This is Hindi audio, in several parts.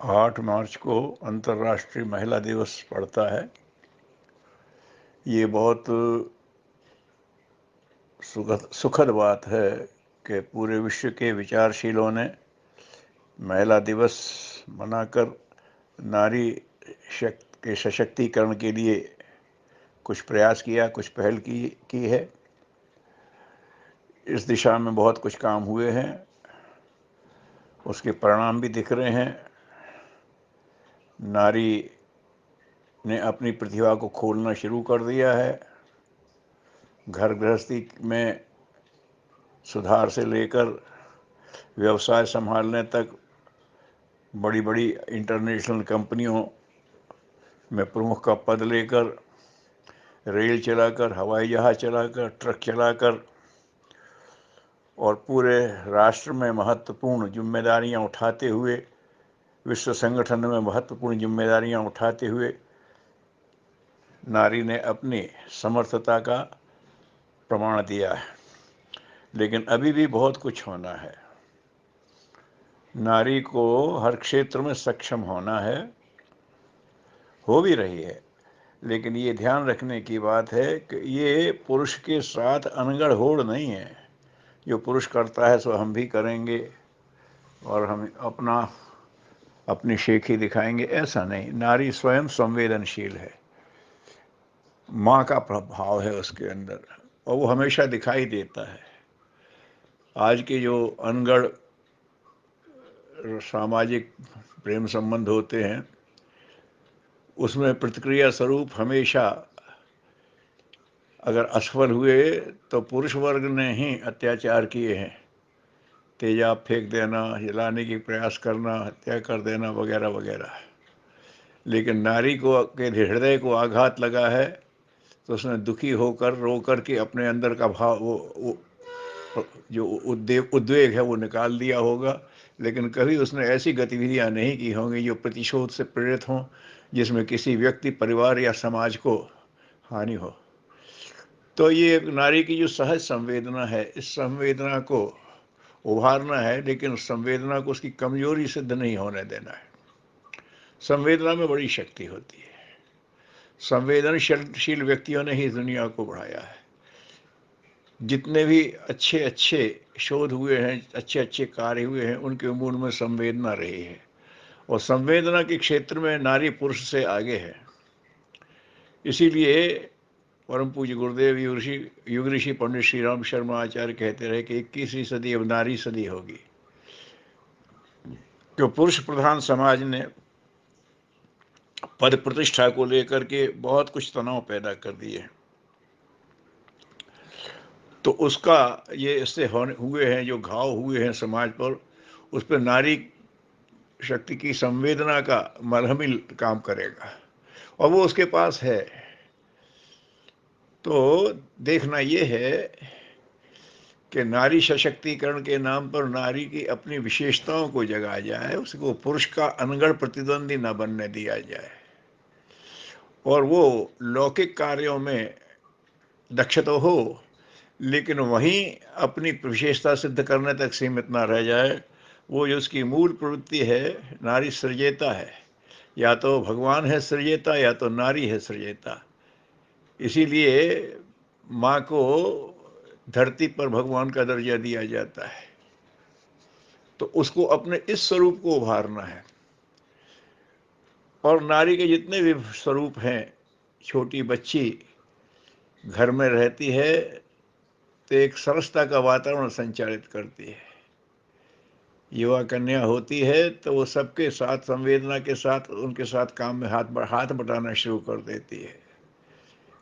8 मार्च को अंतर्राष्ट्रीय महिला दिवस पड़ता है। ये बहुत सुखद बात है कि पूरे विश्व के विचारशीलों ने महिला दिवस मनाकर नारी शक्ति के सशक्तिकरण के लिए कुछ प्रयास किया, कुछ पहल की है। इस दिशा में बहुत कुछ काम हुए हैं, उसके परिणाम भी दिख रहे हैं। नारी ने अपनी प्रतिभा को खोलना शुरू कर दिया है। घर गृहस्थी में सुधार से लेकर व्यवसाय संभालने तक बड़ी बड़ी इंटरनेशनल कंपनियों में प्रमुख का पद लेकर, रेल चलाकर, हवाई जहाज़ चलाकर, ट्रक चलाकर और पूरे राष्ट्र में महत्वपूर्ण जिम्मेदारियां उठाते हुए, विश्व संगठन में महत्वपूर्ण जिम्मेदारियां उठाते हुए नारी ने अपनी समर्थता का प्रमाण दिया है। लेकिन अभी भी बहुत कुछ होना है। नारी को हर क्षेत्र में सक्षम होना है, हो भी रही है। लेकिन ये ध्यान रखने की बात है कि ये पुरुष के साथ अनगढ़ होड़ नहीं है। जो पुरुष करता है सो हम भी करेंगे और हम अपनी शेखी दिखाएंगे, ऐसा नहीं। नारी स्वयं संवेदनशील है, माँ का प्रभाव है उसके अंदर, और वो हमेशा दिखाई देता है। आज के जो अनगढ़ सामाजिक प्रेम संबंध होते हैं, उसमें प्रतिक्रिया स्वरूप हमेशा अगर असफल हुए तो पुरुष वर्ग ने ही अत्याचार किए हैं। तेजाब फेंक देना, जलाने की प्रयास करना, हत्या कर देना वगैरह वगैरह। लेकिन नारी को के हृदय को आघात लगा है तो उसने दुखी होकर, रो कर के अपने अंदर का भाव, वो जो उद्वेग है वो निकाल दिया होगा। लेकिन कभी उसने ऐसी गतिविधियां नहीं की होंगी जो प्रतिशोध से प्रेरित हों, जिसमें किसी व्यक्ति, परिवार या समाज को हानि हो। तो ये नारी की जो सहज संवेदना है, इस संवेदना को उभारना है, लेकिन उस संवेदना को उसकी कमजोरी सिद्ध नहीं होने देना है। संवेदना में बड़ी शक्ति होती है। संवेदनशील व्यक्तियों ने ही दुनिया को बढ़ाया है। जितने भी अच्छे अच्छे शोध हुए हैं, अच्छे अच्छे कार्य हुए हैं, उनके मूल में संवेदना रही है। और संवेदना के क्षेत्र में नारी पुरुष से आगे है। इसीलिए परम पूज्य गुरुदेव युग ऋषि पंडित श्री राम शर्मा आचार्य कहते रहे कि 21वीं सदी अब नारी सदी होगी। जो पुरुष प्रधान समाज ने पद प्रतिष्ठा को लेकर के बहुत कुछ तनाव पैदा कर दिए, तो उसका ये इससे हुए हैं, जो घाव हुए हैं समाज पर, उस पर नारी शक्ति की संवेदना का मलहमी काम करेगा, और वो उसके पास है। तो देखना ये है कि नारी सशक्तिकरण के नाम पर नारी की अपनी विशेषताओं को जगाया जाए, उसको पुरुष का अनगढ़ प्रतिद्वंदी न बनने दिया जाए, और वो लौकिक कार्यों में दक्ष तो हो, लेकिन वहीं अपनी विशेषता सिद्ध करने तक सीमित ना रह जाए। वो जो उसकी मूल प्रवृत्ति है, नारी सृजेता है। या तो भगवान है सृजेता, या तो नारी है सृजेता। इसीलिए माँ को धरती पर भगवान का दर्जा दिया जाता है। तो उसको अपने इस स्वरूप को उभारना है। और नारी के जितने भी स्वरूप हैं, छोटी बच्ची घर में रहती है तो एक सरसता का वातावरण संचालित करती है। युवा कन्या होती है तो वो सबके साथ संवेदना के साथ, उनके साथ काम में हाथ बटाना शुरू कर देती है।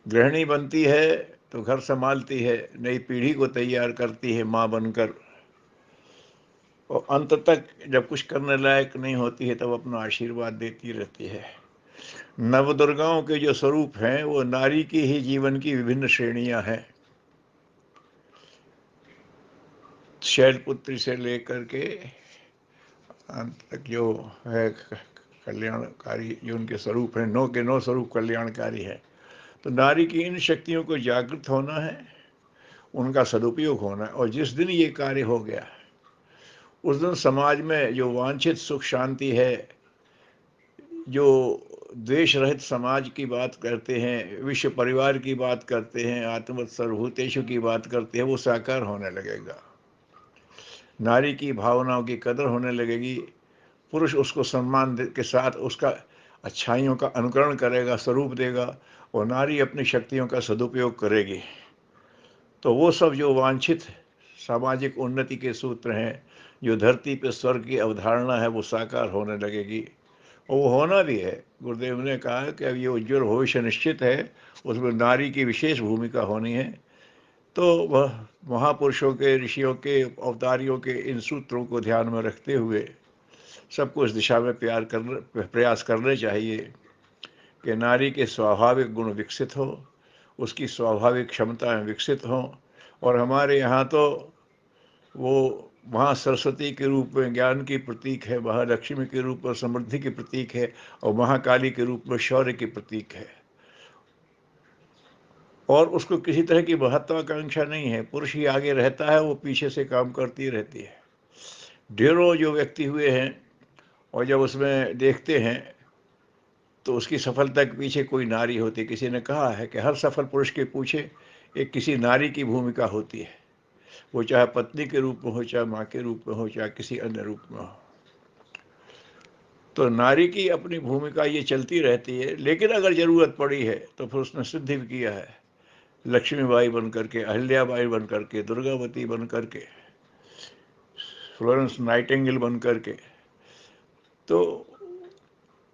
गृहिणी बनती है तो घर संभालती है, नई पीढ़ी को तैयार करती है माँ बनकर, और अंत तक जब कुछ करने लायक नहीं होती है तब अपना आशीर्वाद देती रहती है। नवदुर्गाओं के जो स्वरूप हैं वो नारी की ही जीवन की विभिन्न श्रेणियां हैं। शैलपुत्री से लेकर के अंत तक जो है कल्याणकारी, जो उनके स्वरूप हैं, 9 के 9 स्वरूप कल्याणकारी है। तो नारी की इन शक्तियों को जागृत होना है, उनका सदुपयोग होना है। और जिस दिन ये कार्य हो गया, उस दिन समाज में जो वांछित सुख शांति है, जो द्वेष रहित समाज की बात करते हैं, विश्व परिवार की बात करते हैं, आत्मवत् सर्वभूतेषु की बात करते हैं, वो साकार होने लगेगा। नारी की भावनाओं की कदर होने लगेगी। पुरुष उसको सम्मान के साथ उसका अच्छाइयों का अनुकरण करेगा, स्वरूप देगा, और नारी अपनी शक्तियों का सदुपयोग करेगी। तो वो सब जो वांछित सामाजिक उन्नति के सूत्र हैं, जो धरती पे स्वर्ग की अवधारणा है, वो साकार होने लगेगी, और वो होना भी है। गुरुदेव ने कहा है कि अब ये उज्ज्वल भविष्य निश्चित है, उसमें नारी की विशेष भूमिका होनी है। तो वह महापुरुषों के, ऋषियों के, अवतारियों के इन सूत्रों को ध्यान में रखते हुए सबको इस दिशा में प्रयास करने चाहिए कि नारी के स्वाभाविक गुण विकसित हो, उसकी स्वाभाविक क्षमताएं विकसित हों। और हमारे यहाँ तो वो वहाँ सरस्वती के रूप में ज्ञान की प्रतीक है, महालक्ष्मी के रूप में समृद्धि की प्रतीक है, और महाकाली के रूप में शौर्य की प्रतीक है। और उसको किसी तरह की महत्वाकांक्षा नहीं है, पुरुष ही आगे रहता है, वो पीछे से काम करती रहती है। ढेरों जो व्यक्ति हुए हैं, और जब उसमें देखते हैं तो उसकी सफलता के पीछे कोई नारी होती है। किसी ने कहा है कि हर सफल पुरुष के पीछे एक किसी नारी की भूमिका होती है, वो चाहे पत्नी के रूप में हो, चाहे माँ के रूप में हो, चाहे किसी अन्य रूप में हो। तो नारी की अपनी भूमिका ये चलती रहती है, लेकिन अगर ज़रूरत पड़ी है तो फिर उसने सिद्ध भी किया है, लक्ष्मीबाई बन करके, अहिल्याबाई बन करके, दुर्गावती बन करके, फ्लोरेंस नाइटिंगेल बन करके। तो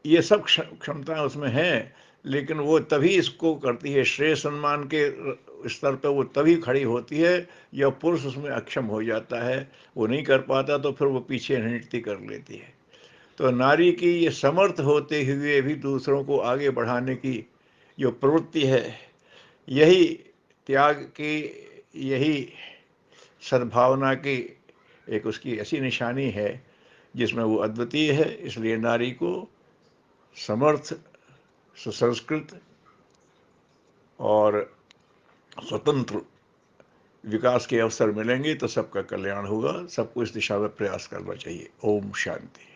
ये सब क्षमताएं उसमें हैं, लेकिन वो तभी इसको करती है, श्रेय सम्मान के स्तर पर वो तभी खड़ी होती है जब पुरुष उसमें अक्षम हो जाता है। वो नहीं कर पाता तो फिर वो पीछे हटती कर लेती है। तो नारी की ये समर्थ होते हुए भी दूसरों को आगे बढ़ाने की जो प्रवृत्ति है, यही त्याग की, यही सद्भावना की एक उसकी ऐसी निशानी है जिसमें वो अद्वितीय है। इसलिए नारी को समर्थ, सुसंस्कृत और स्वतंत्र विकास के अवसर मिलेंगे तो सबका कल्याण होगा। सबको इस दिशा में प्रयास करना चाहिए। ओम शांति।